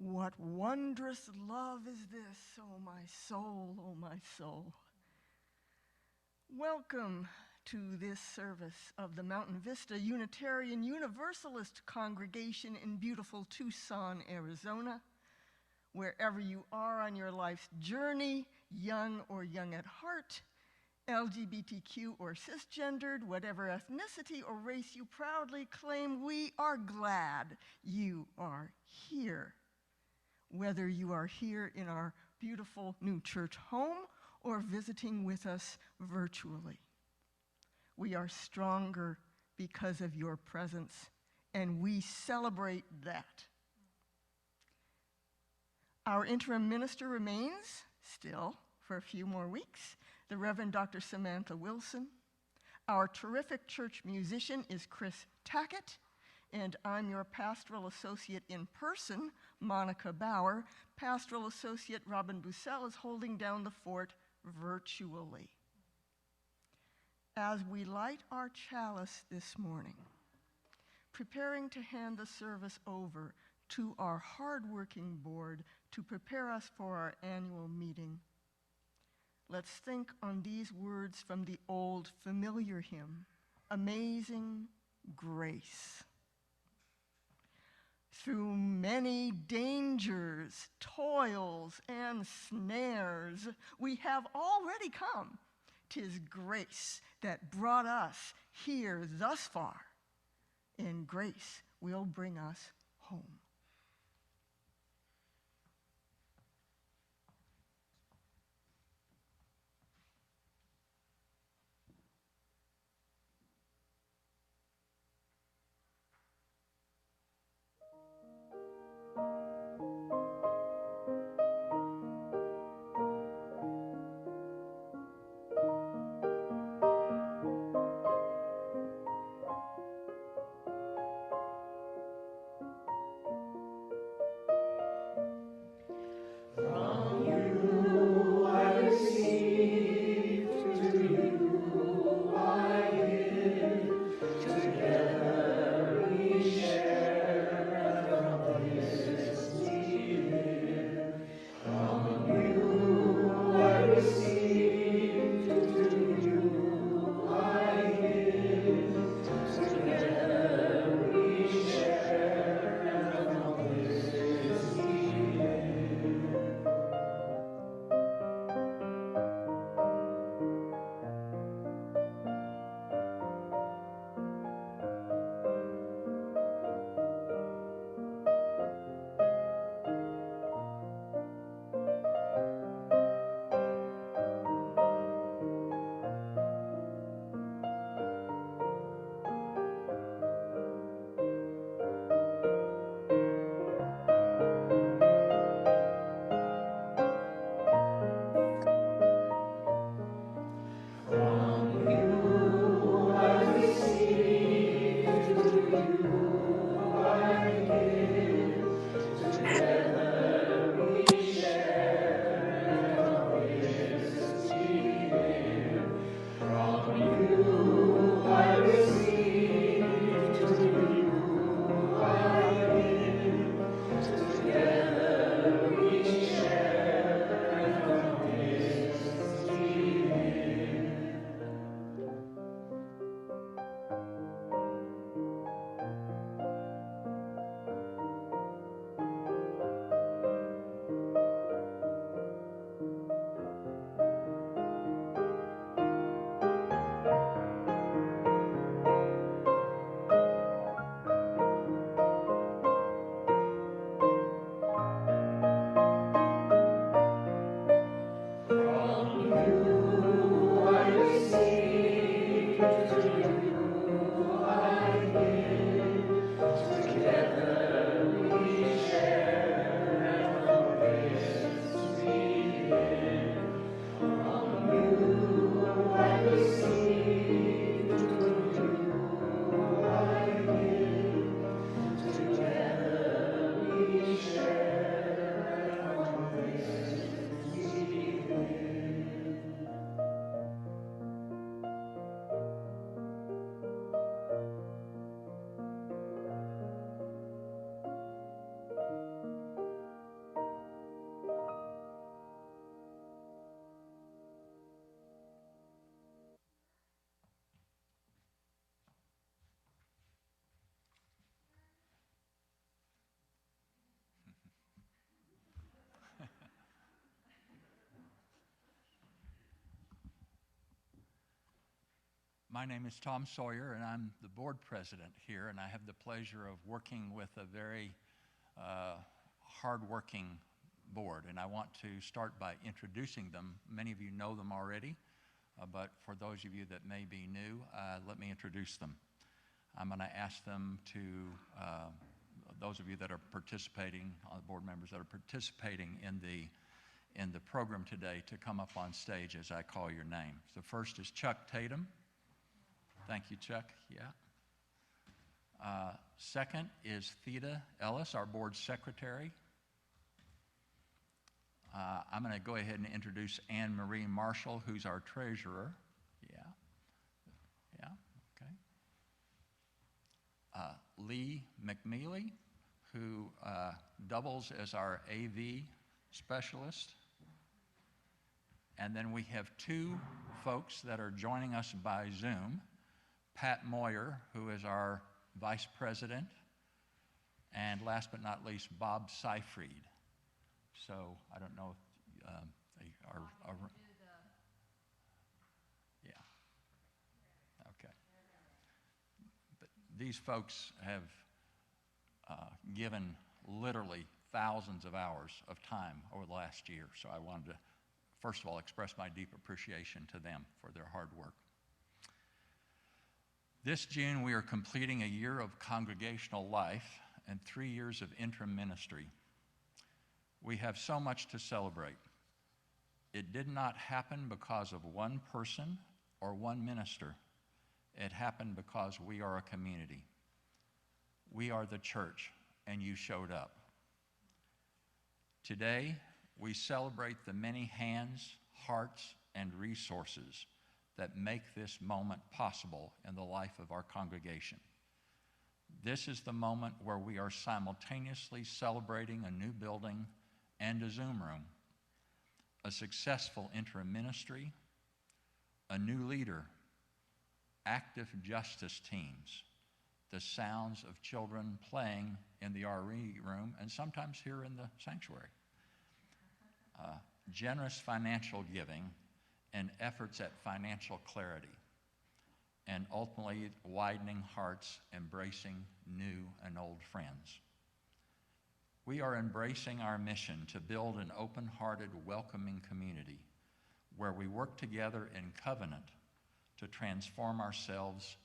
What wondrous love is this, oh my soul, oh my soul. Welcome to this service of the Mountain Vista Unitarian Universalist Congregation in beautiful Tucson, Arizona. Wherever you are on your life's journey, young or young at heart, LGBTQ or cisgendered, whatever ethnicity or race you proudly claim, we are glad you are here. Whether you are here in our beautiful new church home or visiting with us virtually. We are stronger because of your presence, and we celebrate that. Our interim minister remains, still, for a few more weeks, the Reverend Dr. Samantha Wilson. Our terrific church musician is Chris Tackett, and I'm your pastoral associate in person, Monica Bauer. Pastoral associate Robin Bussell is holding down the fort virtually. As we light our chalice this morning, preparing to hand the service over to our hardworking board to prepare us for our annual meeting, let's think on these words from the old familiar hymn, Amazing Grace. Through many dangers, toils, and snares, we have already come. 'Tis grace that brought us here thus far, and grace will bring us home. My name is Tom Sawyer, and I'm the board president here, and I have the pleasure of working with a very hard-working board. And I want to start by introducing them. Many of you know them already, but for those of you that may be new, let me introduce them. I'm going to ask them to, those of you that are participating, board members that are participating in the program today, to come up on stage as I call your name. So first is Chuck Tatum. Thank you, Chuck. Yeah. Second is Theda Ellis, our board secretary. I'm going to go ahead and introduce Anne Marie Marshall, who's our treasurer. Yeah. Yeah. Okay. Lee McMealy, who doubles as our AV specialist. And then we have two folks that are joining us by Zoom. Pat Moyer, who is our vice president, and last but not least, Bob Seyfried. So I don't know if they are yeah. Okay. But these folks have given literally thousands of hours of time over the last year. So I wanted to, first of all, express my deep appreciation to them for their hard work. This June, we are completing a year of congregational life and 3 years of interim ministry. We have so much to celebrate. It did not happen because of one person or one minister. It happened because we are a community. We are the church, and you showed up. Today, we celebrate the many hands, hearts, and resources that make this moment possible in the life of our congregation. This is the moment where we are simultaneously celebrating a new building and a Zoom room, a successful interim ministry, a new leader, active justice teams, the sounds of children playing in the RE room and sometimes here in the sanctuary, generous financial giving, and efforts at financial clarity, and ultimately widening hearts, embracing new and old friends. We are embracing our mission to build an open-hearted, welcoming community where we work together in covenant to transform ourselves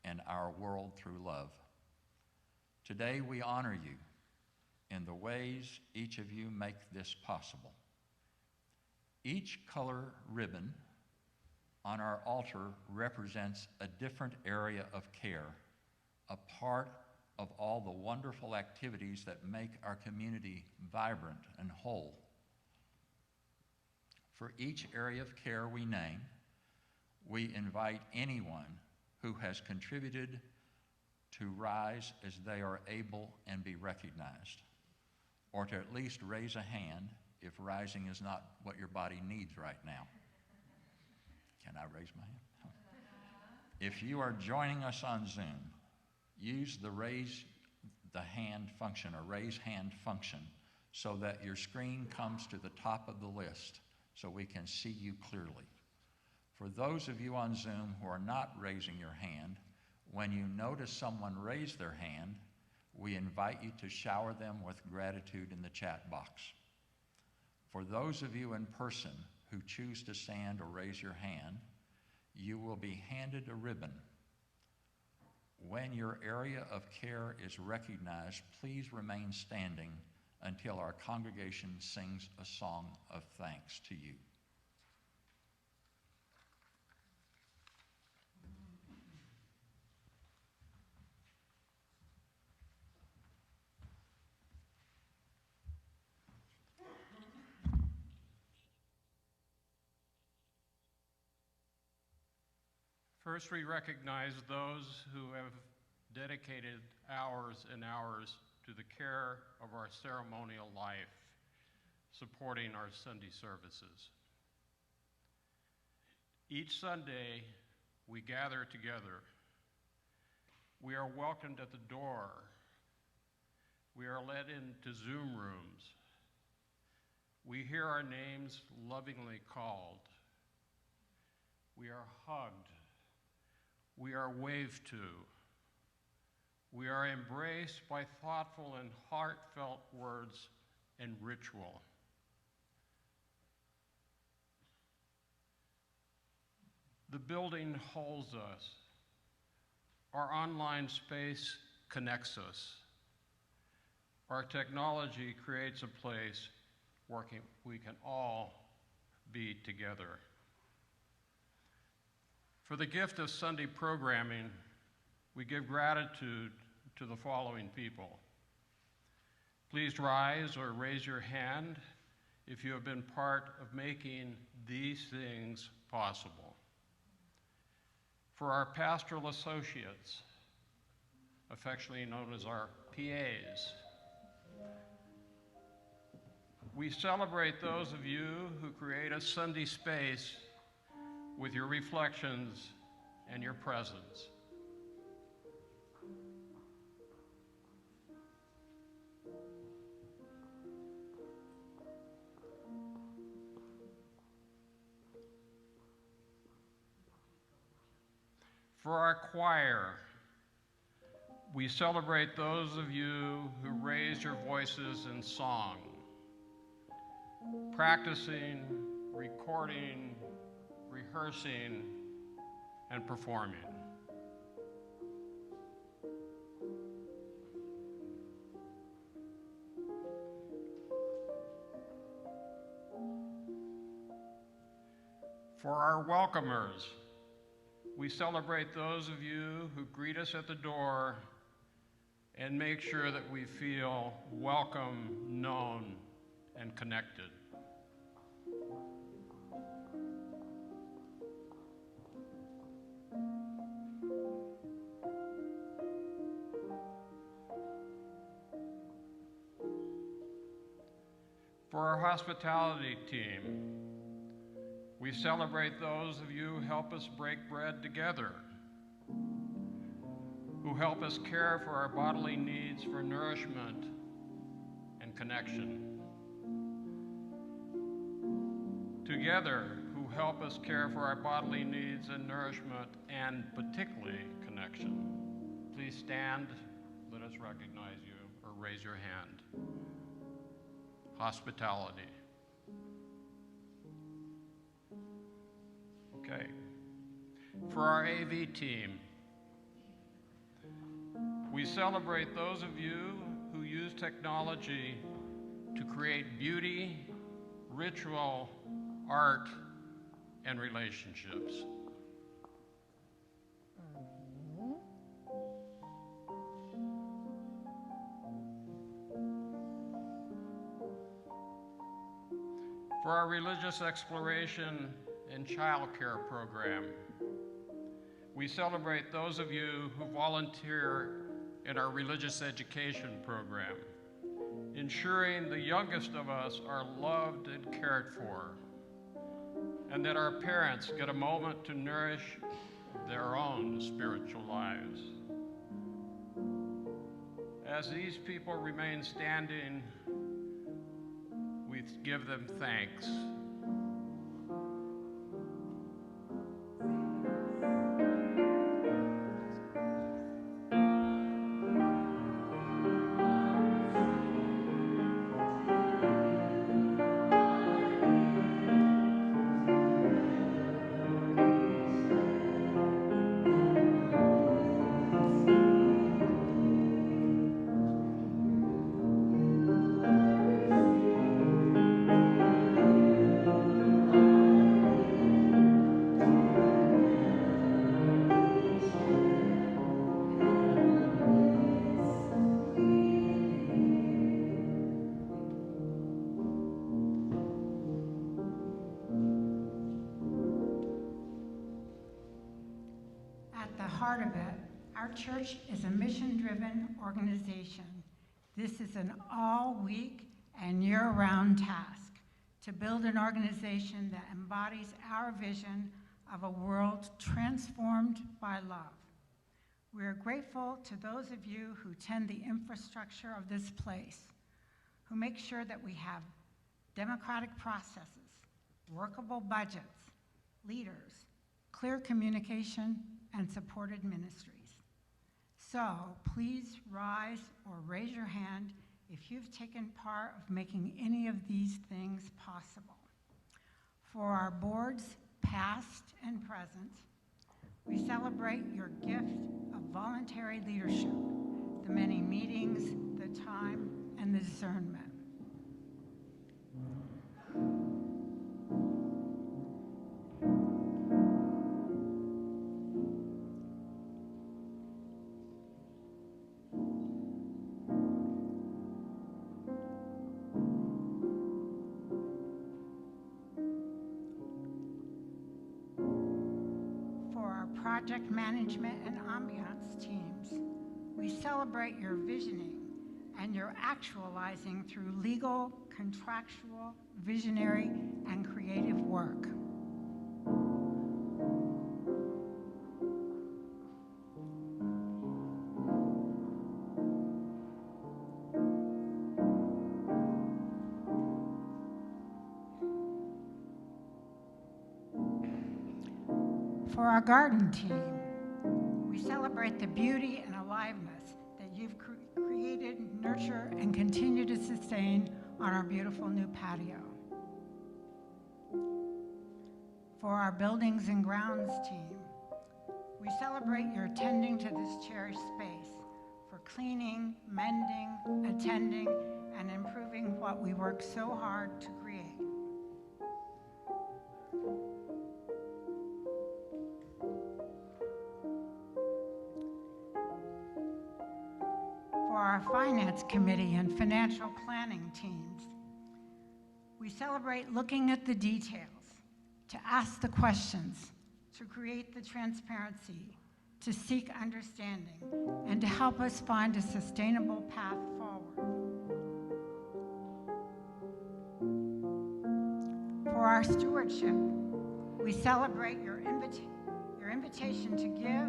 and our world through love. Today, we honor you in the ways each of you make this possible. Each color ribbon on our altar represents a different area of care, a part of all the wonderful activities that make our community vibrant and whole. For each area of care we name, we invite anyone who has contributed to rise as they are able and be recognized, or to at least raise a hand if rising is not what your body needs right now. Can I raise my hand? If you are joining us on Zoom, use the raise the hand function or raise hand function so that your screen comes to the top of the list so we can see you clearly. For those of you on Zoom who are not raising your hand, when you notice someone raise their hand, we invite you to shower them with gratitude in the chat box. For those of you in person who choose to stand or raise your hand, you will be handed a ribbon. When your area of care is recognized, please remain standing until our congregation sings a song of thanks to you. First, we recognize those who have dedicated hours and hours to the care of our ceremonial life, supporting our Sunday services. Each Sunday, we gather together. We are welcomed at the door. We are led into Zoom rooms. We hear our names lovingly called. We are hugged. we are waved to. We are embraced by thoughtful and heartfelt words and ritual. The building holds us. Our online space connects us. Our technology creates a place where we can all be together. For the gift of Sunday programming, we give gratitude to the following people. Please rise or raise your hand if you have been part of making these things possible. For our pastoral associates, affectionately known as our PAs, we celebrate those of you who create a Sunday space with your reflections and your presence. For our choir, we celebrate those of you who raised your voices in song, practicing, recording, rehearsing, and performing. For our welcomers, we celebrate those of you who greet us at the door and make sure that we feel welcome, known, and connected. For our hospitality team, we celebrate those of you who help us break bread together, who help us care for our bodily needs for nourishment and connection. Together, who help us care for our bodily needs and nourishment and particularly connection. Please stand, let us recognize you, or raise your hand. Hospitality. Okay. For our AV team, we celebrate those of you who use technology to create beauty, ritual, art, and relationships. For our religious exploration and child care program, we celebrate those of you who volunteer in our religious education program, ensuring the youngest of us are loved and cared for, and that our parents get a moment to nourish their own spiritual lives. As these people remain standing, we give them thanks. Heart of it, our church is a mission-driven organization. This is an all-week and year-round task to build an organization that embodies our vision of a world transformed by love. We are grateful to those of you who tend the infrastructure of this place, who make sure that we have democratic processes, workable budgets, leaders, clear communication, and supported ministries. So please rise or raise your hand if you've taken part of making any of these things possible. For our boards, past and present, we celebrate your gift of voluntary leadership, the many meetings, the time, and the discernment. Project management and ambiance teams, we celebrate your visioning and your actualizing through legal, contractual, visionary, and creative work. For our garden team, we celebrate the beauty and aliveness that you've created, nurture, and continue to sustain on our beautiful new patio. For our buildings and grounds team, we celebrate your tending to this cherished space for cleaning, mending, attending, and improving what we work so hard to create. Our finance committee and financial planning teams, we celebrate looking at the details, to ask the questions, to create the transparency, to seek understanding, and to help us find a sustainable path forward. For our stewardship, we celebrate your invitation to give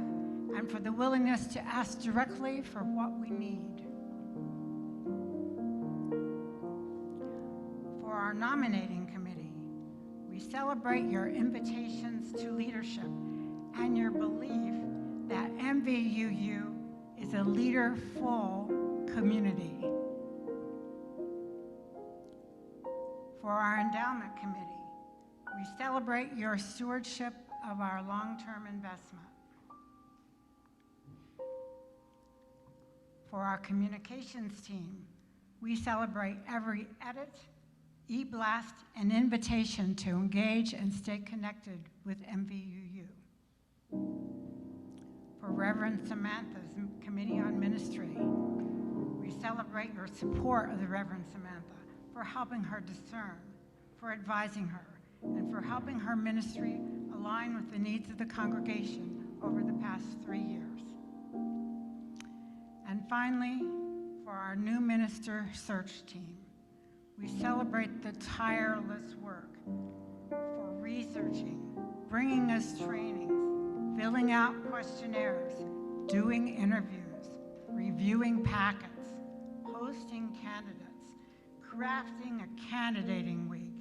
and for the willingness to ask directly for what we need. For our nominating committee, we celebrate your invitations to leadership and your belief that MVUU is a leader-full community. For our endowment committee, we celebrate your stewardship of our long-term investment. For our communications team, we celebrate every edit, e-blast, and invitation to engage and stay connected with MVUU. For Reverend Samantha's Committee on Ministry, we celebrate your support of the Reverend Samantha for helping her discern, for advising her, and for helping her ministry align with the needs of the congregation over the past 3 years. And finally, for our new minister search team, we celebrate the tireless work for researching, bringing us trainings, filling out questionnaires, doing interviews, reviewing packets, hosting candidates, crafting a candidating week,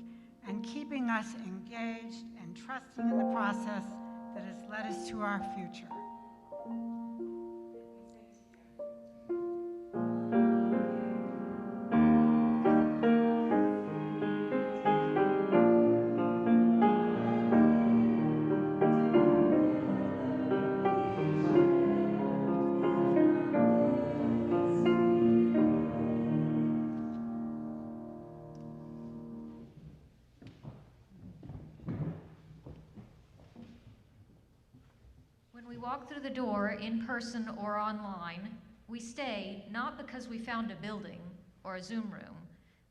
and keeping us engaged and trusting in the process that has led us to our future. Walk through the door in person or online, we stay not because we found a building or a Zoom room.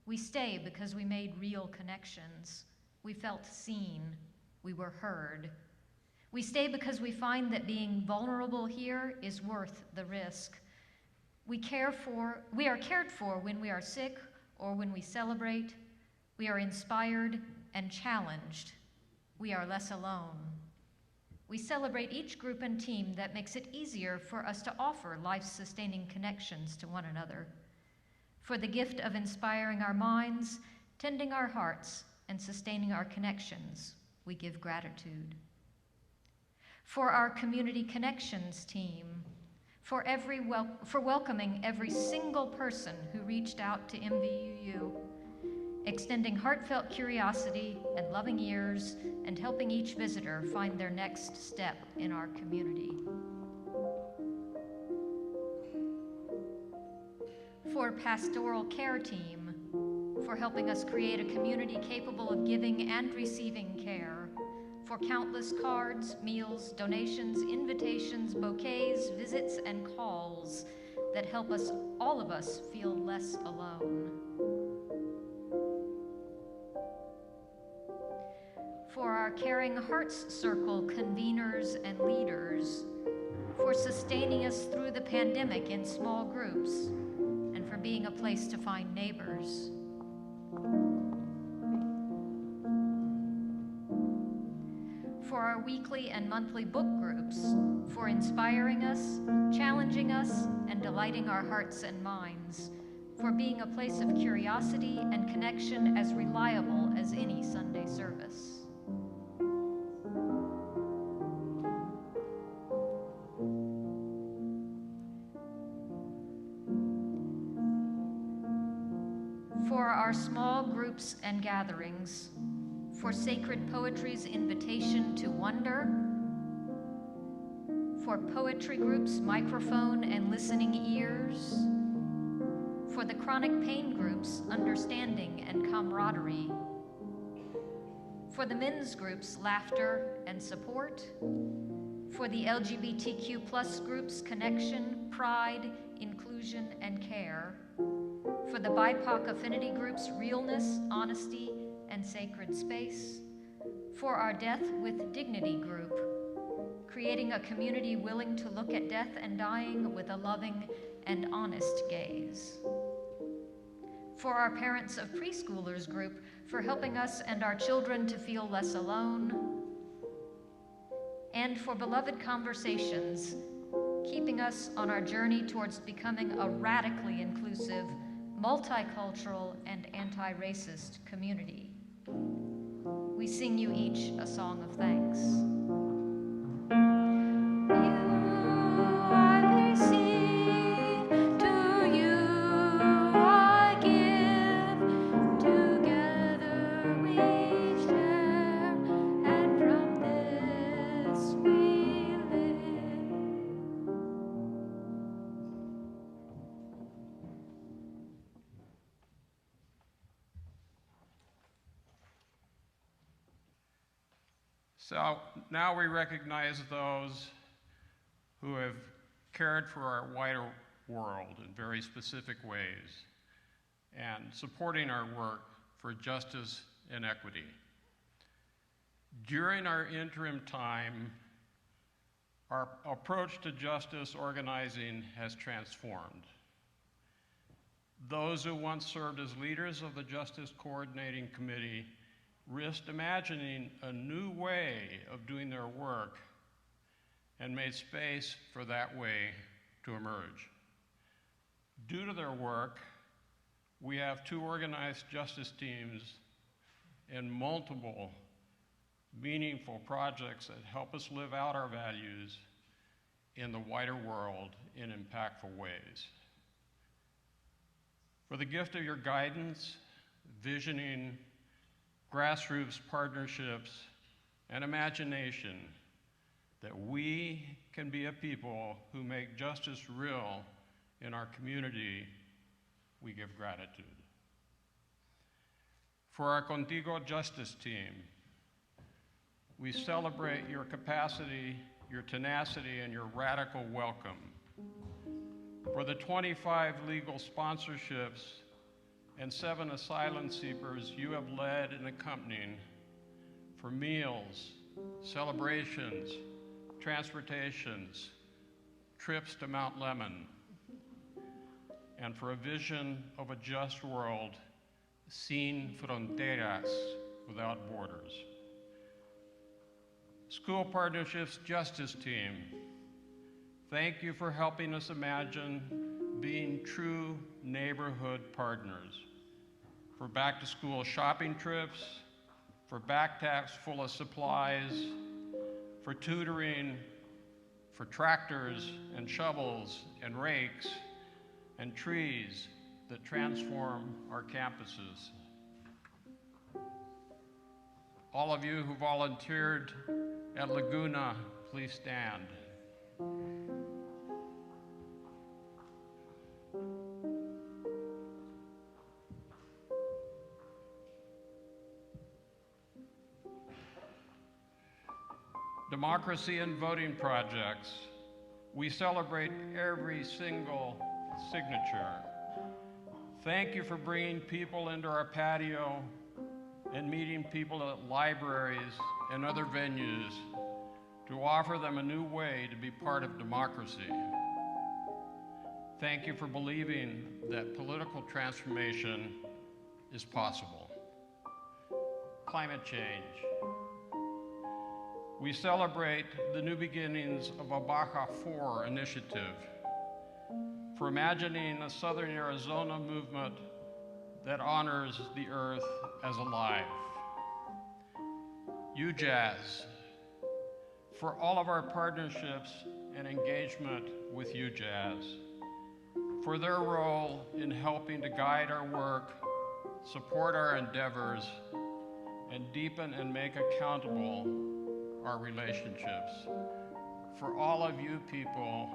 We stay because we made real connections. We felt seen. We were heard. We stay because we find that being vulnerable here is worth the risk. We are cared for when we are sick or when we celebrate. We are inspired and challenged. We are less alone. We celebrate each group and team that makes it easier for us to offer life-sustaining connections to one another. For the gift of inspiring our minds, tending our hearts, and sustaining our connections, we give gratitude. for our community connections team, for welcoming every single person who reached out to MVUU, extending heartfelt curiosity and loving ears, and helping each visitor find their next step in our community. For pastoral care team, for helping us create a community capable of giving and receiving care, for countless cards, meals, donations, invitations, bouquets, visits, and calls that help us, all of us, feel less alone. For our Caring Hearts Circle conveners and leaders, for sustaining us through the pandemic in small groups, and for being a place to find neighbors. For our weekly and monthly book groups, for inspiring us, challenging us, and delighting our hearts and minds, for being a place of curiosity and connection as reliable as any Sunday service. For our small groups and gatherings, for Sacred Poetry's invitation to wonder, for poetry groups' microphone and listening ears, for the chronic pain groups' understanding and camaraderie, for the men's groups' laughter and support, for the LGBTQ+ groups' connection, pride, inclusion, and care, for the BIPOC affinity group's realness, honesty, and sacred space, for our Death with Dignity group, creating a community willing to look at death and dying with a loving and honest gaze, for our Parents of Preschoolers group, for helping us and our children to feel less alone, and for Beloved Conversations, keeping us on our journey towards becoming a radically inclusive, multicultural, and anti-racist community. We sing you each a song of thanks. So now we recognize those who have cared for our wider world in very specific ways and supporting our work for justice and equity. During our interim time, our approach to justice organizing has transformed. Those who once served as leaders of the Justice Coordinating Committee risked imagining a new way of doing their work and made space for that way to emerge. Due to their work, we have 2 organized justice teams and multiple meaningful projects that help us live out our values in the wider world in impactful ways. For the gift of your guidance, visioning, grassroots partnerships, and imagination, that we can be a people who make justice real in our community, we give gratitude. For our Contigo Justice team, we celebrate your capacity, your tenacity, and your radical welcome. For the 25 legal sponsorships and 7 asylum seekers you have led and accompanied, for meals, celebrations, transportations, trips to Mount Lemmon, and for a vision of a just world, sin fronteras, without borders. School Partnerships Justice Team, thank you for helping us imagine being true neighborhood partners. For back-to-school shopping trips, for backpacks full of supplies, for tutoring, for tractors and shovels and rakes and trees that transform our campuses. All of you who volunteered at Laguna, please stand. Democracy and voting projects. We celebrate every single signature. Thank you for bringing people into our patio and meeting people at libraries and other venues to offer them a new way to be part of democracy. Thank you for believing that political transformation is possible. Climate change. We celebrate the new beginnings of a Baja 4 initiative for imagining a Southern Arizona movement that honors the earth as alive. UJazz, for all of our partnerships and engagement with UJazz, for their role in helping to guide our work, support our endeavors, and deepen and make accountable our relationships. For all of you people,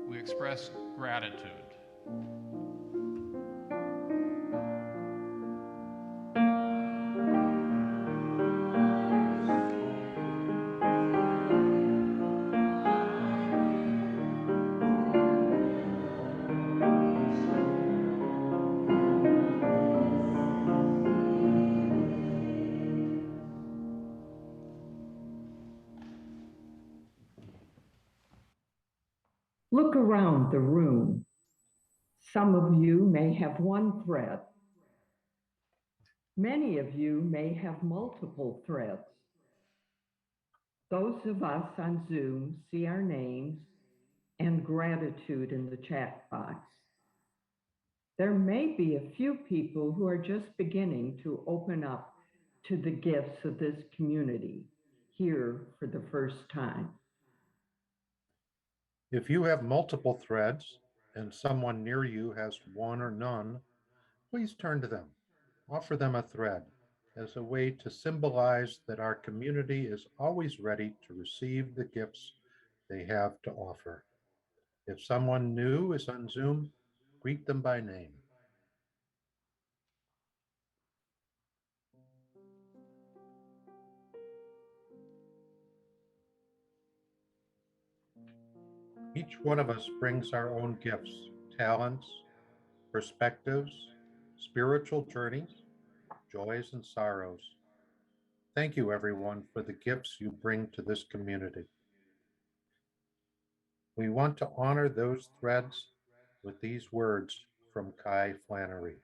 we express gratitude. Look around the room. Some of you may have one thread. Many of you may have multiple threads. Those of us on Zoom see our names and gratitude in the chat box. There may be a few people who are just beginning to open up to the gifts of this community here for the first time. If you have multiple threads and someone near you has one or none, please turn to them. Offer them a thread as a way to symbolize that our community is always ready to receive the gifts they have to offer. If someone new is on Zoom, greet them by name. Each one of us brings our own gifts, talents, perspectives, spiritual journeys, joys and sorrows. Thank you, everyone, for the gifts you bring to this community. We want to honor those threads with these words from Kai Flannery.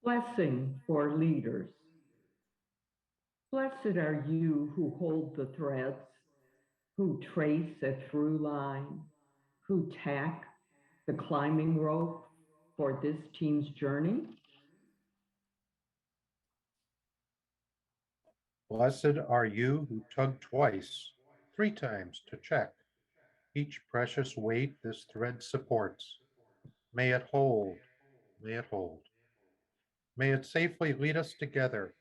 Blessing for leaders. Blessed are you who hold the threads, who trace a through line, who tack the climbing rope for this team's journey. Blessed are you who tug twice, 3 times to check each precious weight this thread supports. May it hold, may it hold. May it safely lead us together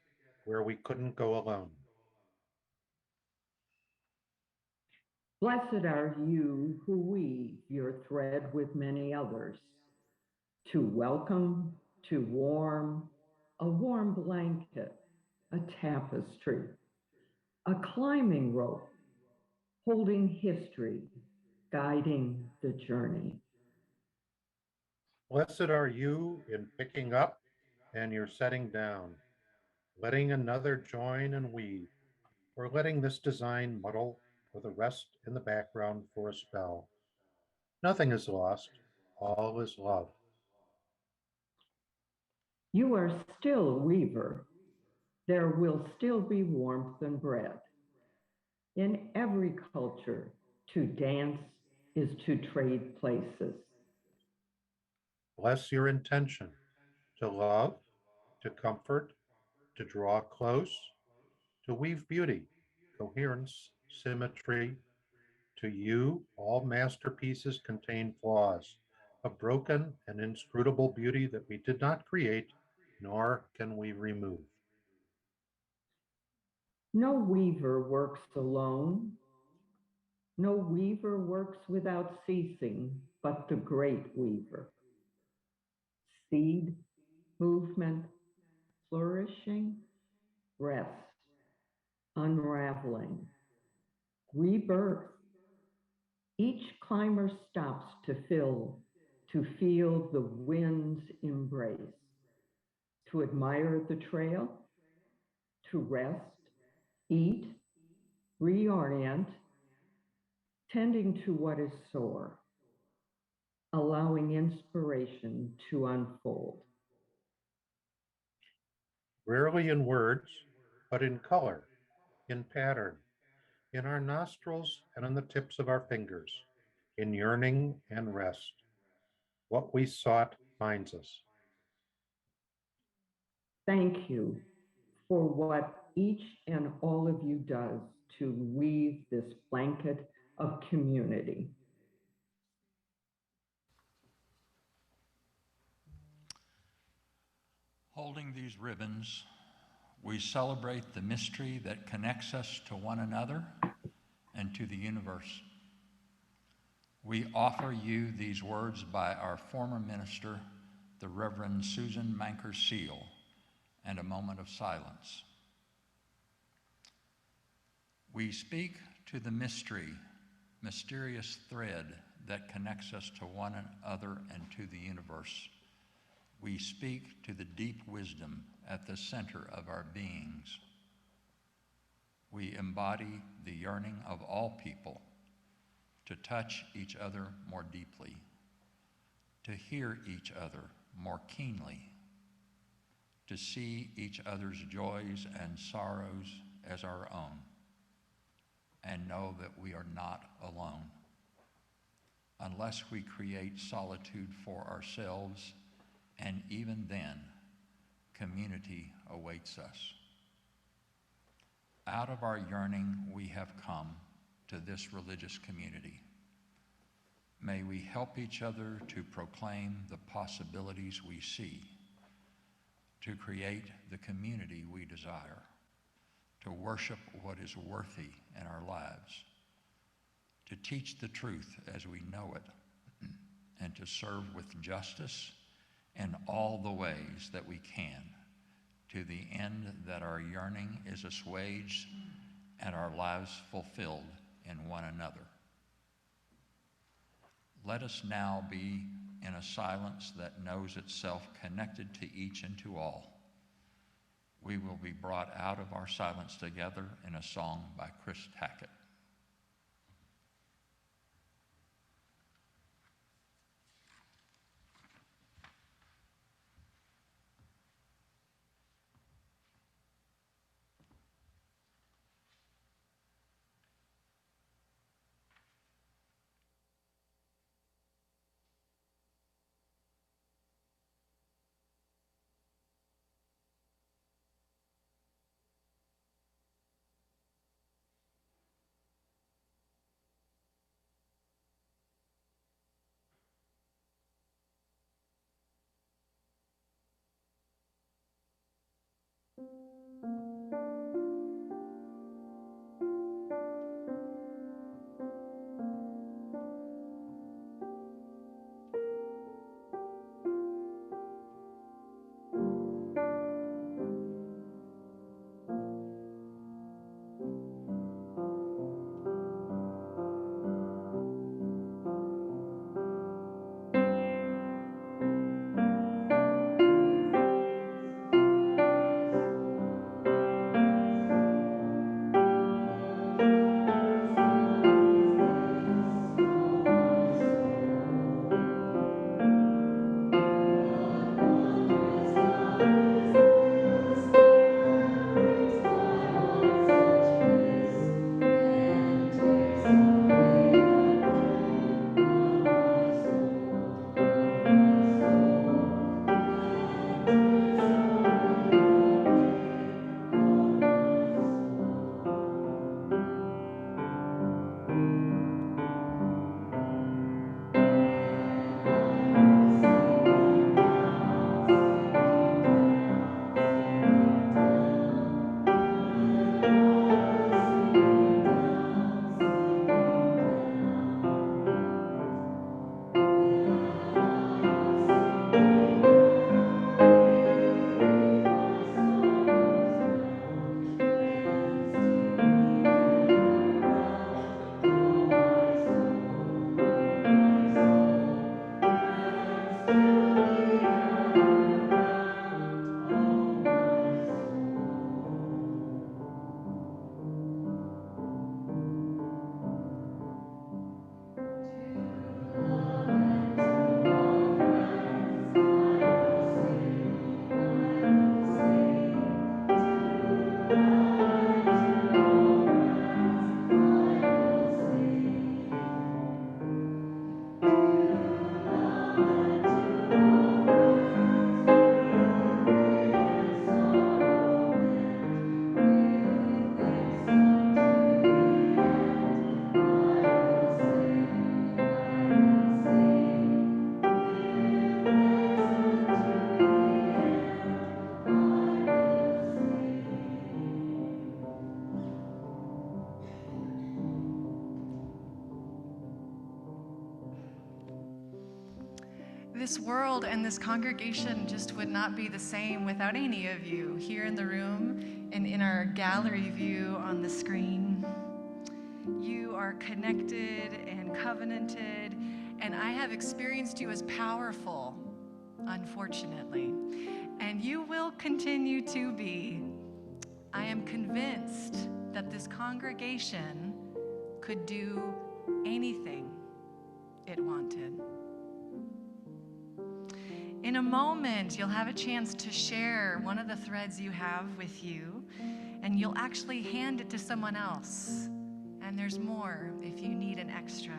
where we couldn't go alone. Blessed are you who weave your thread with many others, to welcome, to warm, a warm blanket, a tapestry, a climbing rope, holding history, guiding the journey. Blessed are you in picking up and you're setting down, letting another join and weave, or letting this design muddle with a rest in the background for a spell. Nothing is lost, all is love. You are still a weaver. There will still be warmth and bread. In every culture, to dance is to trade places. Bless your intention to love, to comfort, to draw close, to weave beauty, coherence, symmetry. To you, all masterpieces contain flaws, a broken and inscrutable beauty that we did not create, nor can we remove. No weaver works alone. No weaver works without ceasing, but the great weaver. Seed, movement, flourishing, rest, unraveling, rebirth. Each climber stops to feel the wind's embrace, to admire the trail, to rest, eat, reorient, tending to what is sore, allowing inspiration to unfold. Rarely in words, but in color, in pattern, in our nostrils and on the tips of our fingers, in yearning and rest. What we sought finds us. Thank you for what each and all of you does to weave this blanket of community. Holding these ribbons, we celebrate the mystery that connects us to one another and to the universe. We offer you these words by our former minister, the Reverend Susan Manker Seal, and a moment of silence. We speak to the mysterious thread that connects us to one another and to the universe. We speak to the deep wisdom at the center of our beings. We embody the yearning of all people to touch each other more deeply, to hear each other more keenly, to see each other's joys and sorrows as our own, and know that we are not alone. Unless we create solitude for ourselves, and even then, community awaits us. Out of our yearning, we have come to this religious community. May we help each other to proclaim the possibilities we see, to create the community we desire, to worship what is worthy in our lives, to teach the truth as we know it, and to serve with justice in all the ways that we can, to the end that our yearning is assuaged and our lives fulfilled in one another. Let us now be in a silence that knows itself connected to each and to all. We will be brought out of our silence together in a song by Chris Tackett. this world and this congregation just would not be the same without any of you here in the room and in our gallery view on the screen. You are connected and covenanted, and I have experienced you as powerful, unfortunately, and you will continue to be. I am convinced that this congregation could do anything it wanted. In a moment, you'll have a chance to share one of the threads you have with you, and you'll actually hand it to someone else. And there's more if you need an extra.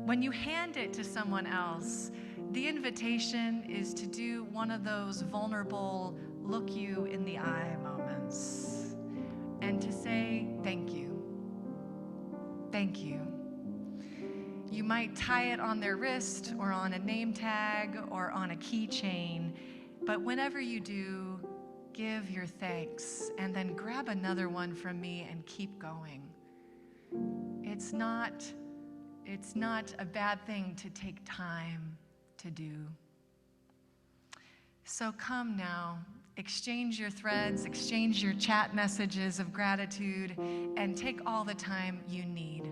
When you hand it to someone else, the invitation is to do one of those vulnerable look you in the eye moments and to say, thank you. Thank you. You might tie it on their wrist or on a name tag or on a keychain, but whenever you do, give your thanks and then grab another one from me and keep going. It's not a bad thing to take time to do. So come now, exchange your threads, exchange your chat messages of gratitude, and take all the time you need.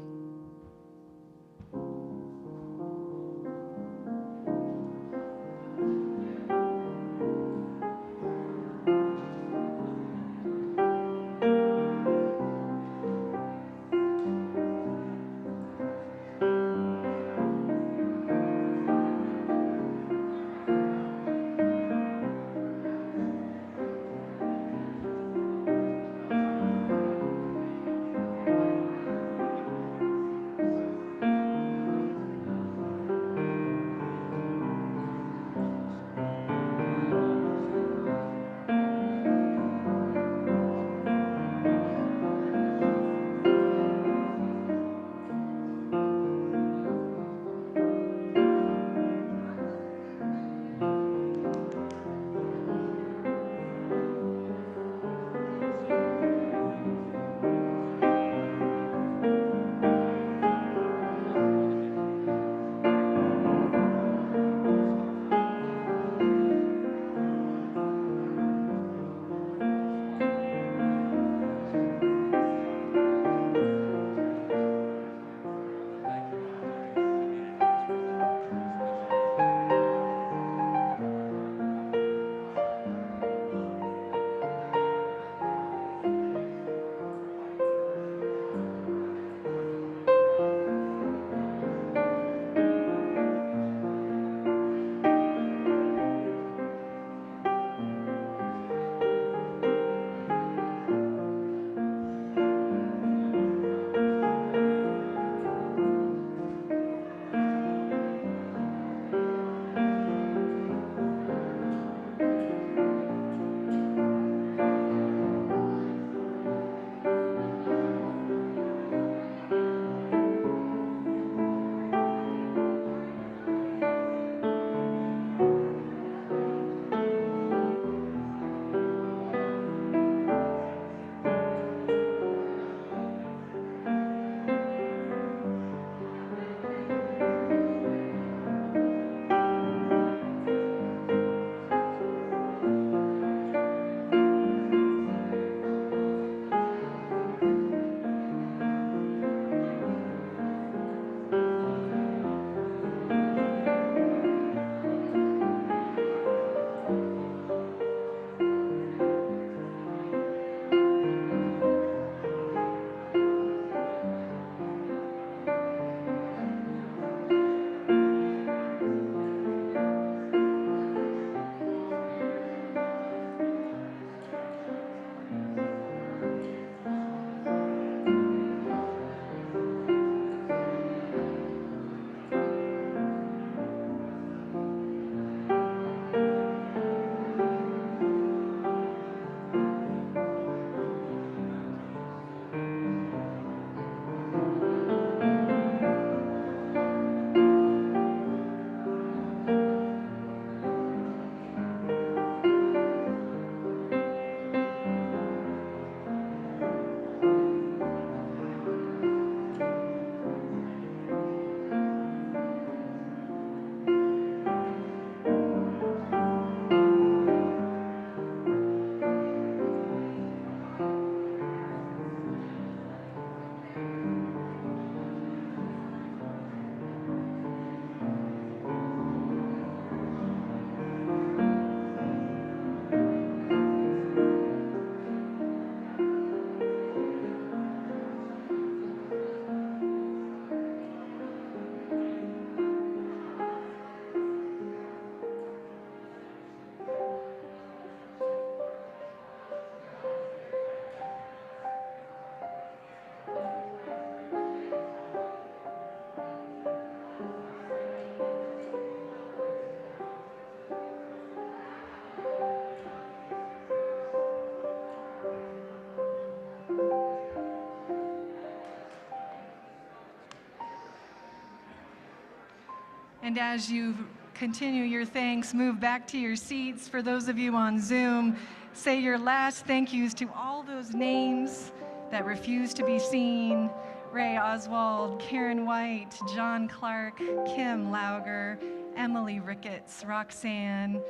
And as you continue your thanks, move back to your seats. For those of you on Zoom, say your last thank yous to all those names that refuse to be seen. Ray Oswald, Karen White, John Clark, Kim Lauger, Emily Ricketts, Roxanne,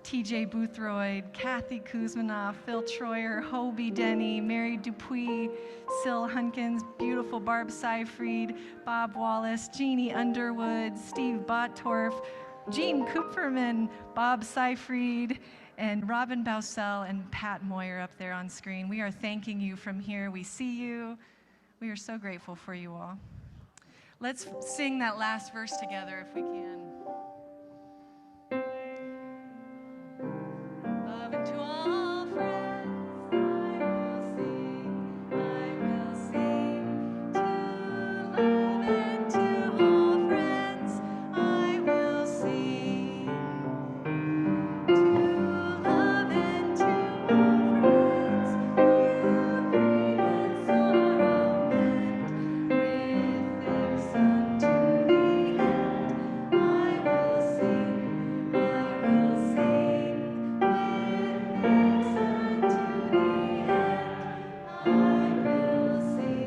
TJ Boothroyd, Kathy Kuzmanoff, Phil Troyer, Hobie Denny, Mary Dupuis, Syl Hunkins, beautiful Barb Seyfried, Bob Wallace, Jeannie Underwood, Steve Bottorff, Jean Cooperman, Bob Seyfried, and Robin Bousell and Pat Moyer up there on screen. We are thanking you from here. We see you. We are so grateful for you all. Let's sing that last verse together if we can. Love and to all friends, I will sing. To love and to all friends, I will sing. To love and to all friends, you pain and sorrow bend, with thanks unto the end, I will sing, I will sing. With thanks unto the end, I will sing.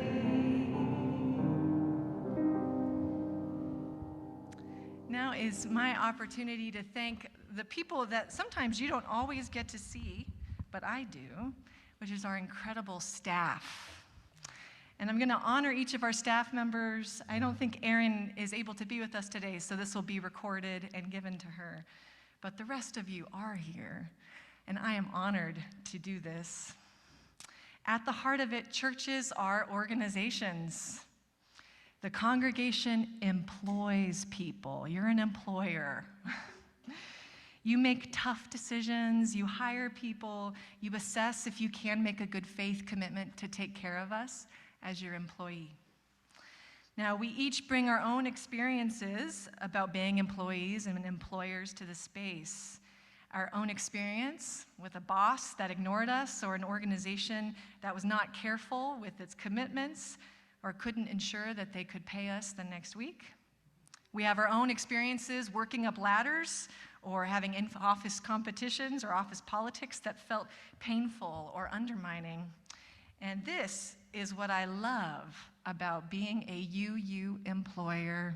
Now is my opportunity to thank the people that sometimes you don't always get to see, but I do, which is our incredible staff. And I'm going to honor each of our staff members. I don't think Erin is able to be with us today, so this will be recorded and given to her. But the rest of you are here, and I am honored to do this. At the heart of it, churches are organizations. The congregation employs people. You're an employer. You make tough decisions, you hire people, you assess if you can make a good faith commitment to take care of us as your employee. Now, we each bring our own experiences about being employees and employers to the space. Our own experience with a boss that ignored us, or an organization that was not careful with its commitments, or couldn't ensure that they could pay us the next week. We have our own experiences working up ladders, or having in-office competitions or office politics that felt painful or undermining. And this is what I love about being a UU employer: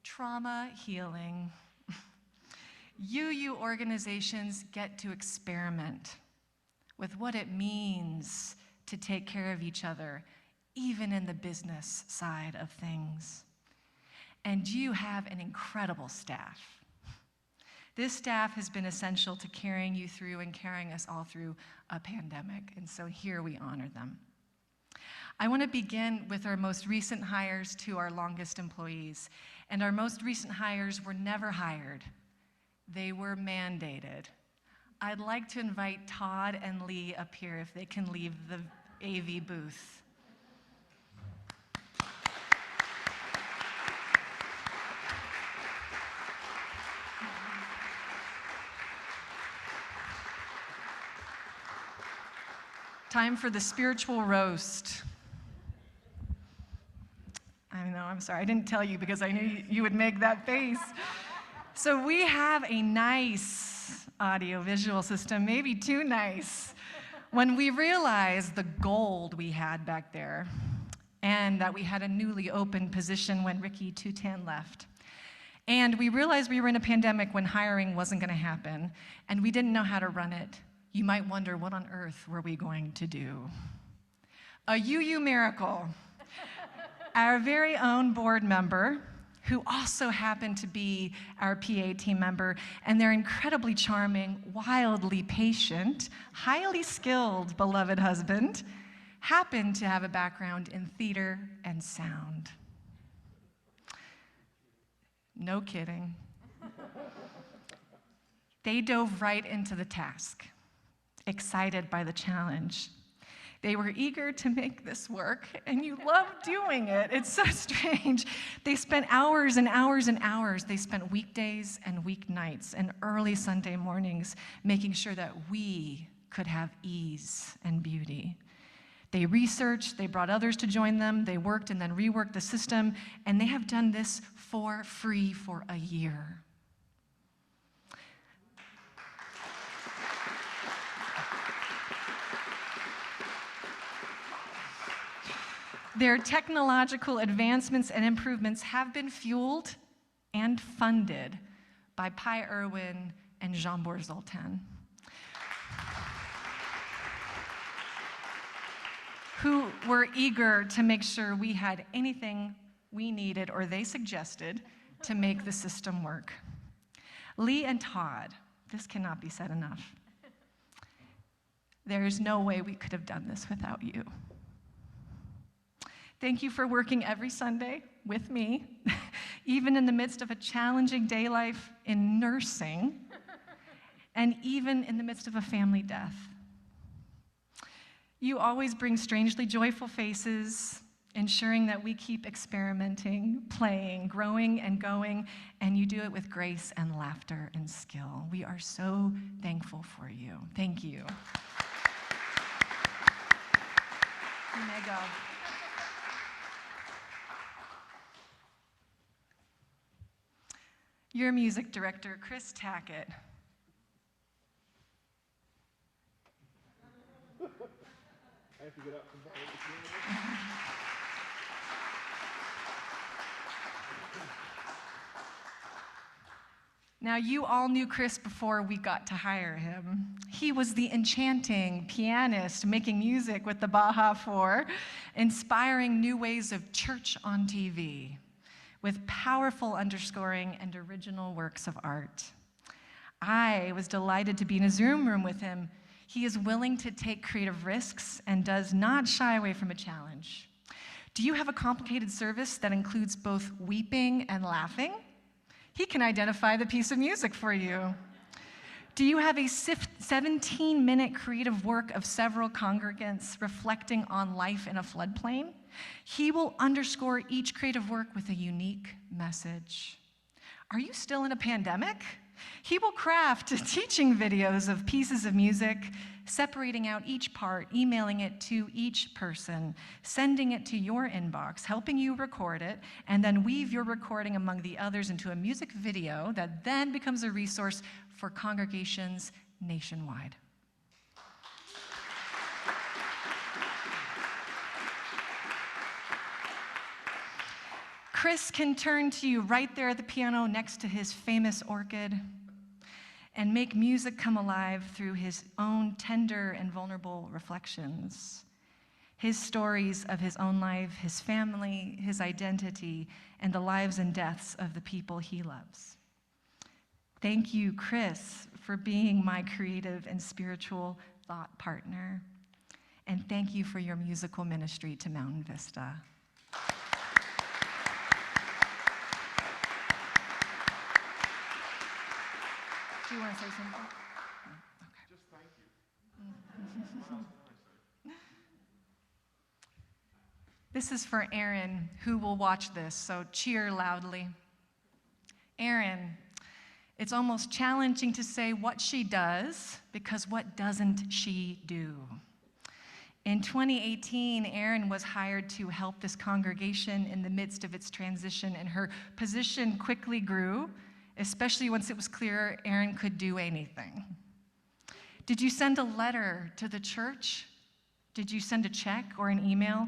trauma healing. UU organizations get to experiment with what it means to take care of each other, even in the business side of things. And you have an incredible staff. This staff has been essential to carrying you through and carrying us all through a pandemic, and so here we honor them. I want to begin with our most recent hires to our longest employees. And our most recent hires were never hired. They were mandated. I'd like to invite Todd and Lee up here if they can leave the AV booth. Time for the spiritual roast. I know, I'm sorry, I didn't tell you because I knew you would make that face. So we have a nice audio-visual system, maybe too nice, when we realized the gold we had back there, and that we had a newly opened position when Ricky Tutan left. And we realized we were in a pandemic when hiring wasn't gonna happen, and we didn't know how to run it. You might wonder, what on earth were we going to do? A UU miracle. Our very own board member, who also happened to be our PA team member, and their incredibly charming, wildly patient, highly skilled, beloved husband, happened to have a background in theater and sound. No kidding. They dove right into the task, excited by the challenge. They were eager to make this work, and you love doing it. It's so strange. They spent hours and hours and hours. They spent weekdays and weeknights and early Sunday mornings making sure that we could have ease and beauty. They researched, they brought others to join them, they worked and then reworked the system, and they have done this for free for a year. Their technological advancements and improvements have been fueled and funded by Pi Irwin and Jean-Bor Zoltan, who were eager to make sure we had anything we needed or they suggested to make the system work. Lee and Todd, this cannot be said enough. There is no way we could have done this without you. Thank you for working every Sunday with me, even in the midst of a challenging day life in nursing, and even in the midst of a family death. You always bring strangely joyful faces, ensuring that we keep experimenting, playing, growing, and going, and you do it with grace and laughter and skill. We are so thankful for you. Thank you. You may go. Your music director, Chris Tackett. I have to get up from Now, you all knew Chris before we got to hire him. He was the enchanting pianist making music with the Baja Four, inspiring new ways of church on TV, with powerful underscoring and original works of art. I was delighted to be in a Zoom room with him. He is willing to take creative risks and does not shy away from a challenge. Do you have a complicated service that includes both weeping and laughing? He can identify the piece of music for you. Do you have a 17-minute creative work of several congregants reflecting on life in a floodplain? He will underscore each creative work with a unique message. Are you still in a pandemic? He will craft teaching videos of pieces of music, separating out each part, emailing it to each person, sending it to your inbox, helping you record it, and then weave your recording among the others into a music video that then becomes a resource for congregations nationwide. Chris can turn to you right there at the piano next to his famous orchid and make music come alive through his own tender and vulnerable reflections, his stories of his own life, his family, his identity, and the lives and deaths of the people he loves. Thank you, Chris, for being my creative and spiritual thought partner. And thank you for your musical ministry to Mountain Vista. Do you want to say something? No. Okay. Just thank you. This is for Erin, who will watch this, so cheer loudly. Erin, it's almost challenging to say what she does, because what doesn't she do? In 2018, Erin was hired to help this congregation in the midst of its transition, and her position quickly grew, especially once it was clear Erin could do anything. Did you send a letter to the church? Did you send a check or an email?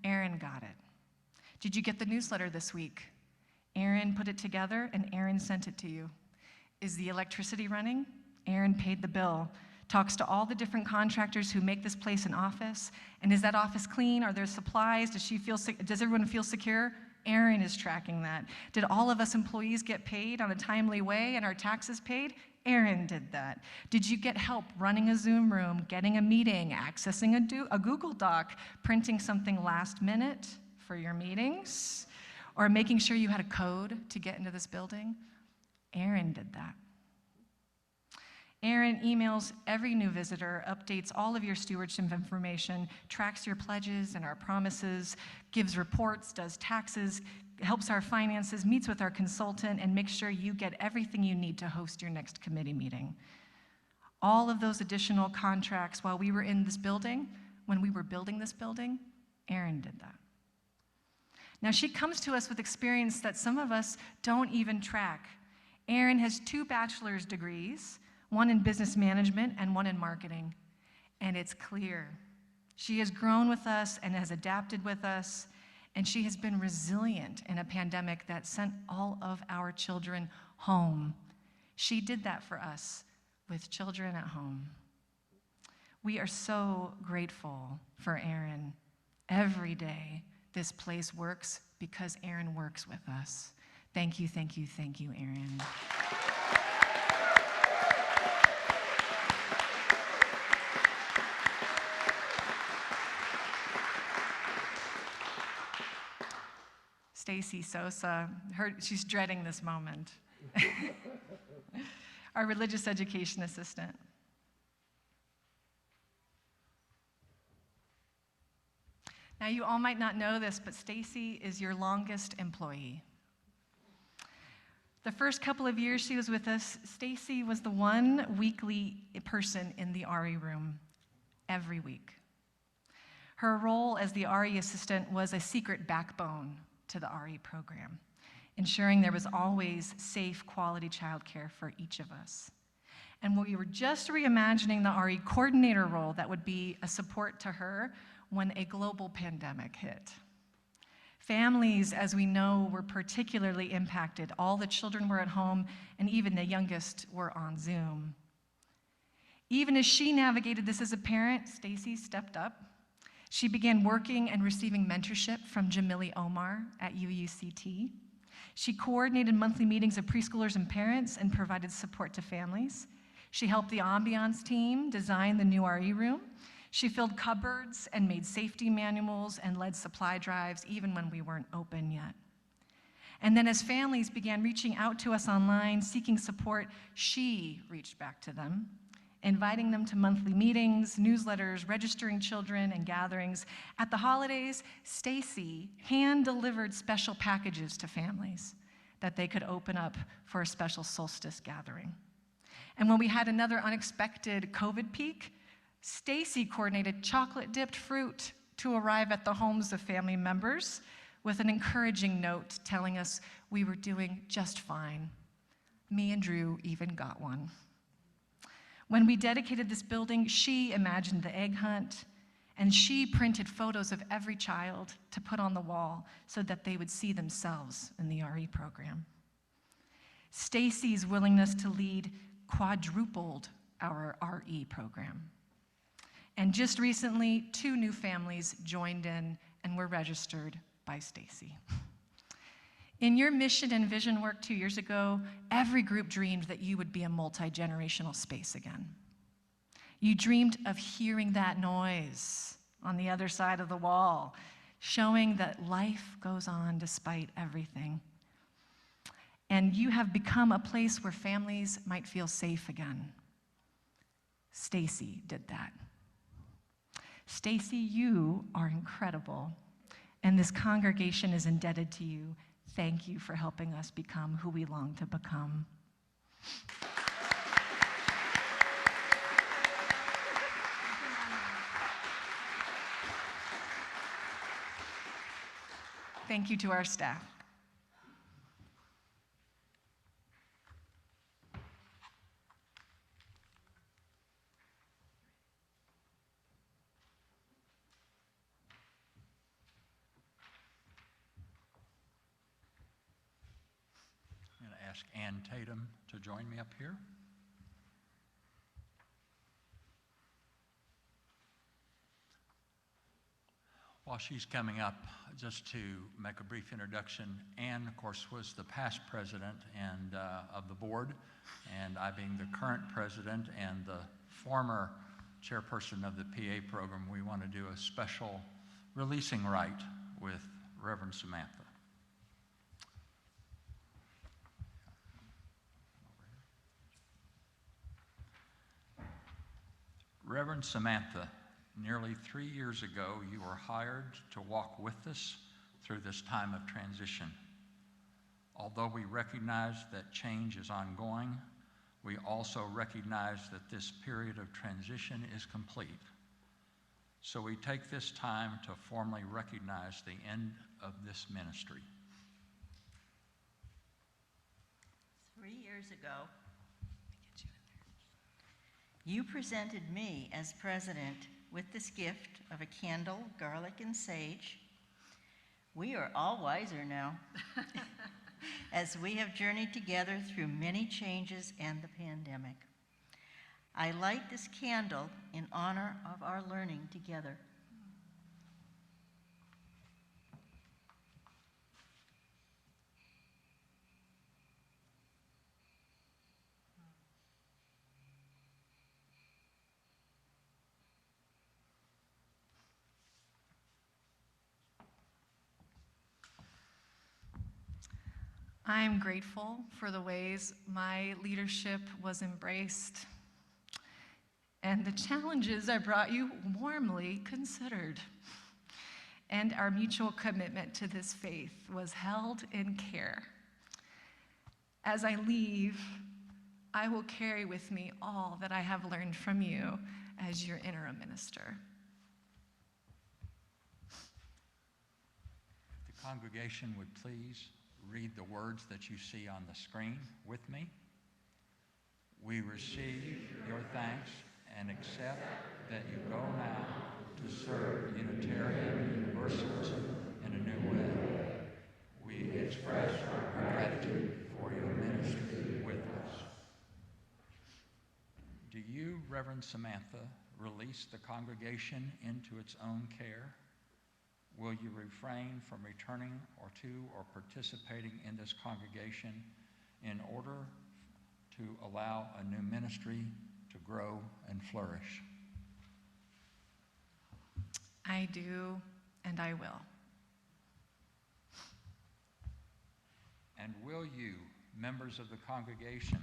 Erin got it. Did you get the newsletter this week? Erin put it together and Erin sent it to you. Is the electricity running? Erin paid the bill. Talks to all the different contractors who make this place an office. And is that office clean? Are there supplies? Does everyone feel secure? Erin is tracking that. Did all of us employees get paid on a timely way and our taxes paid? Erin did that. Did you get help running a Zoom room, getting a meeting, accessing a Google Doc, printing something last minute for your meetings, or making sure you had a code to get into this building? Erin did that. Erin emails every new visitor, updates all of your stewardship information, tracks your pledges and our promises, gives reports, does taxes, helps our finances, meets with our consultant, and makes sure you get everything you need to host your next committee meeting. All of those additional contracts while we were in this building when we were building this building, Erin did that. Now, she comes to us with experience that some of us don't even track. Erin has 2 bachelor's degrees, one in business management and one in marketing, and it's clear. She has grown with us and has adapted with us, and she has been resilient in a pandemic that sent all of our children home. She did that for us with children at home. We are so grateful for Erin. Every day, this place works because Erin works with us. Thank you, thank you, thank you, Erin. Stacy Sosa, she's dreading this moment. Our religious education assistant. Now, you all might not know this, but Stacy is your longest employee. The first couple of years she was with us, Stacy was the one weekly person in the RE room every week. Her role as the RE assistant was a secret backbone to the RE program, ensuring there was always safe, quality childcare for each of us. And we were just reimagining the RE coordinator role that would be a support to her when a global pandemic hit. Families, as we know, were particularly impacted. All the children were at home, and even the youngest were on Zoom. Even as she navigated this as a parent, Stacy stepped up. She began working and receiving mentorship from Jamili Omar at UUCT. She coordinated monthly meetings of preschoolers and parents and provided support to families. She helped the ambiance team design the new RE room. She filled cupboards and made safety manuals and led supply drives even when we weren't open yet. And then as families began reaching out to us online, seeking support, she reached back to them, inviting them to monthly meetings, newsletters, registering children, and gatherings. At the holidays, Stacy hand-delivered special packages to families that they could open up for a special solstice gathering. And when we had another unexpected COVID peak, Stacy coordinated chocolate-dipped fruit to arrive at the homes of family members with an encouraging note telling us we were doing just fine. Me and Drew even got one. When we dedicated this building, she imagined the egg hunt, and she printed photos of every child to put on the wall so that they would see themselves in the RE program. Stacy's willingness to lead quadrupled our RE program. And just recently, 2 new families joined in and were registered by Stacy. In your mission and vision work 2 years ago, every group dreamed that you would be a multi-generational space again. You dreamed of hearing that noise on the other side of the wall, showing that life goes on despite everything. And you have become a place where families might feel safe again. Stacy did that. Stacy, you are incredible, and this congregation is indebted to you. Thank you for helping us become who we long to become. Thank you to our staff. Ask Ann Tatum to join me up here. While she's coming up, just to make a brief introduction, Ann, of course, was the past president and of the board, and I being the current president and the former chairperson of the PA program, we want to do a special releasing rite with Reverend Samantha. Reverend Samantha, nearly 3 years ago, you were hired to walk with us through this time of transition. Although we recognize that change is ongoing, we also recognize that this period of transition is complete. So we take this time to formally recognize the end of this ministry. 3 years ago, you presented me as president with this gift of a candle, garlic, and sage. We are all wiser now as we have journeyed together through many changes and the pandemic. I light this candle in honor of our learning together. I am grateful for the ways my leadership was embraced and the challenges I brought you warmly considered. And our mutual commitment to this faith was held in care. As I leave, I will carry with me all that I have learned from you as your interim minister. The congregation would please read the words that you see on the screen with me. We receive your thanks and accept that you go now to serve Unitarian Universalism in a new way. We express our gratitude for your ministry with us. Do you, Reverend Samantha, release the congregation into its own care? Will you refrain from returning or participating in this congregation in order to allow a new ministry to grow and flourish? I do, and I will. And will you, members of the congregation,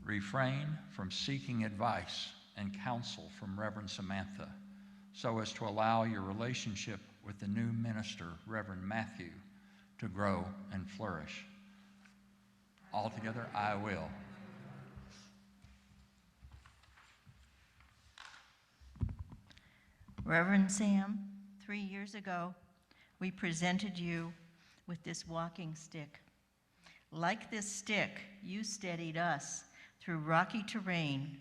refrain from seeking advice and counsel from Reverend Samantha so as to allow your relationship with the new minister, Reverend Matthew, to grow and flourish? Altogether, I will. Reverend Sam, 3 years ago, we presented you with this walking stick. Like this stick, you steadied us through rocky terrain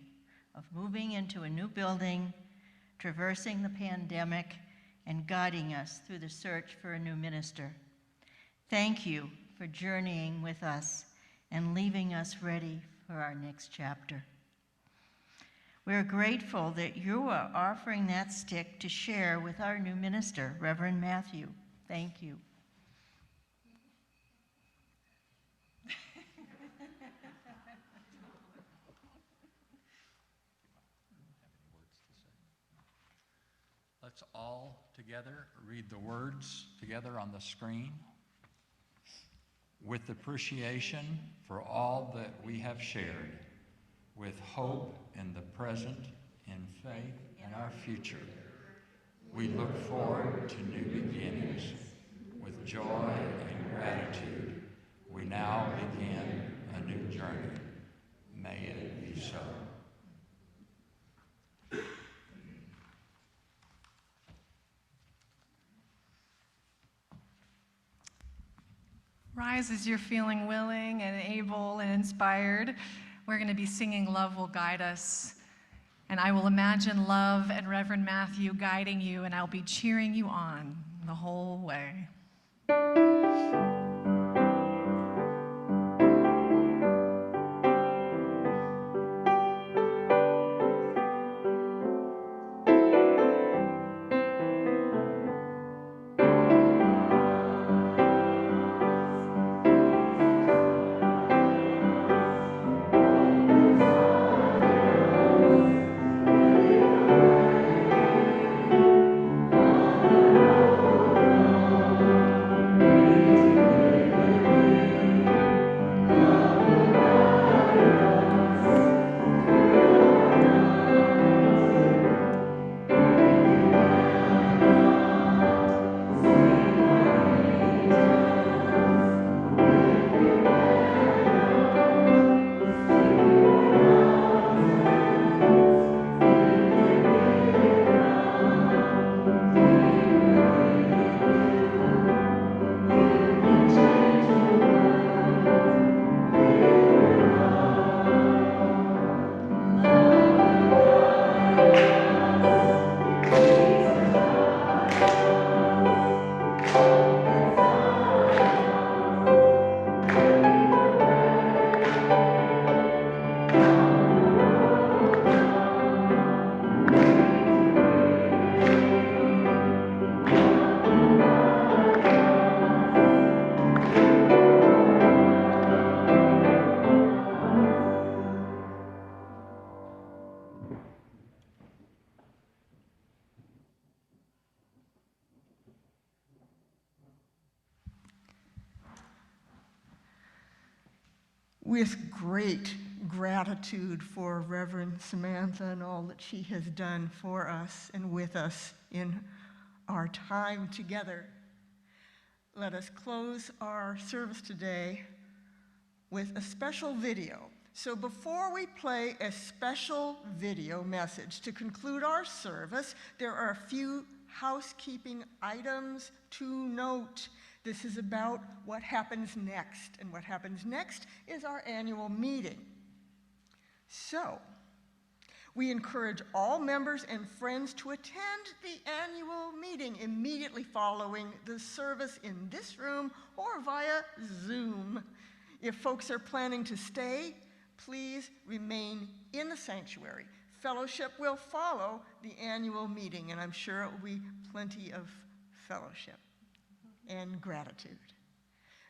of moving into a new building, traversing the pandemic, and guiding us through the search for a new minister. Thank you for journeying with us and leaving us ready for our next chapter. We are grateful that you are offering that stick to share with our new minister, Reverend Matthew. Thank you. Let's all together read the words together on the screen. With appreciation for all that we have shared, with hope in the present, in faith in our future, we look forward to new beginnings. With joy and gratitude, we now begin a new journey. May it be so. Rise as you're feeling willing and able and inspired. We're going to be singing Love Will Guide Us. And I will imagine Love and Reverend Matthew guiding you, and I'll be cheering you on the whole way. Thank you. with great gratitude for Reverend Samantha and all that she has done for us and with us in our time together. Let us close our service today with a special video. So before we play a special video message to conclude our service, there are a few housekeeping items to note. This is about what happens next, and what happens next is our annual meeting. So, we encourage all members and friends to attend the annual meeting immediately following the service in this room or via Zoom. If folks are planning to stay, please remain in the sanctuary. Fellowship will follow the annual meeting, and I'm sure it will be plenty of fellowship and gratitude.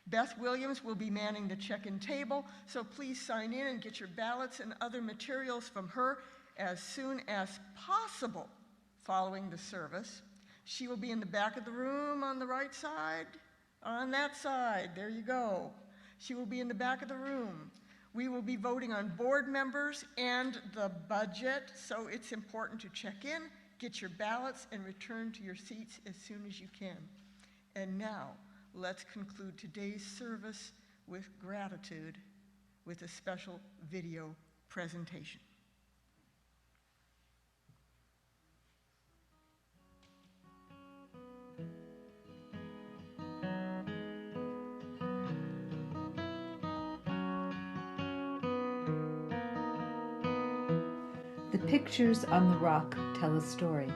Beth Williams will be manning the check-in table, so please sign in and get your ballots and other materials from her as soon as possible following the service. She will be in the back of the room on the right side, on that side, there you go. She will be in the back of the room. We will be voting on board members and the budget, so it's important to check in, get your ballots, and return to your seats as soon as you can. And now, let's conclude today's service with gratitude with a special video presentation. The pictures on the rock tell a story.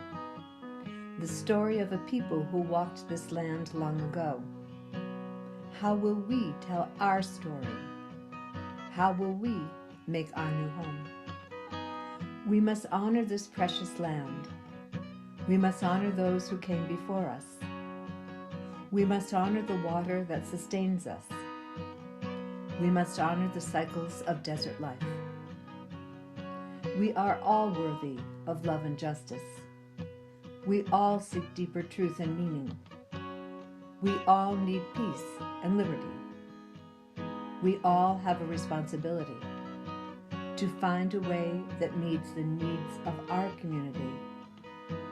The story of a people who walked this land long ago. How will we tell our story? How will we make our new home? We must honor this precious land. We must honor those who came before us. We must honor the water that sustains us. We must honor the cycles of desert life. We are all worthy of love and justice. We all seek deeper truth and meaning. We all need peace and liberty. We all have a responsibility to find a way that meets the needs of our community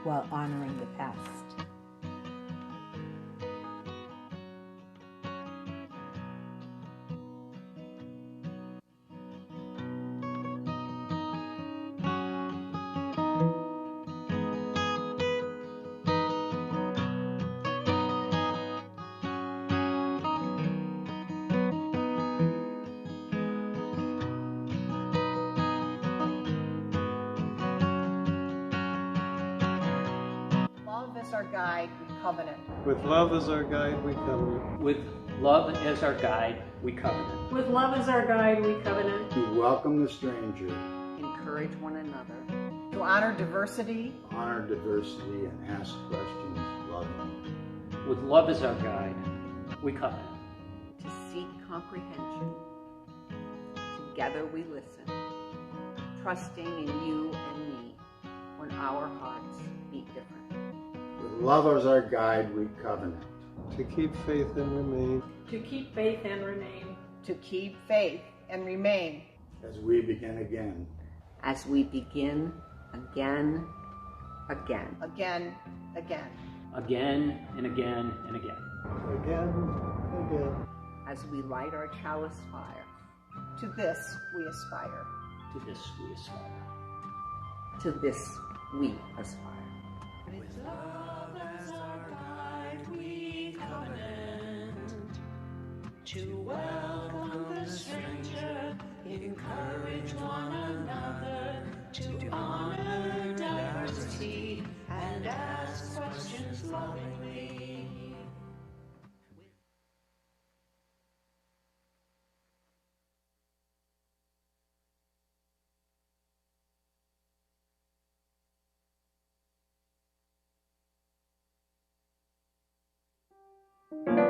while honoring the past. Love as our guide, we covenant. With love as our guide, we covenant. With love as our guide, we covenant. With love as our guide, we covenant. To welcome the stranger. Encourage one another. To honor diversity. Honor diversity and ask questions lovingly. With love as our guide, we covenant. To seek comprehension. Together we listen, trusting in you and me when our hearts beat different. With love as our guide, we covenant. To keep faith and remain. To keep faith and remain. To keep faith and remain. As we begin again. As we begin again, again. Again, again. Again and again and again. Again, again. As we light our chalice fire. To this we aspire. To this we aspire. To this we aspire. With love as our guide, we covenant to welcome the stranger, encourage one another, to honor diversity, and ask questions lovingly. Thank you.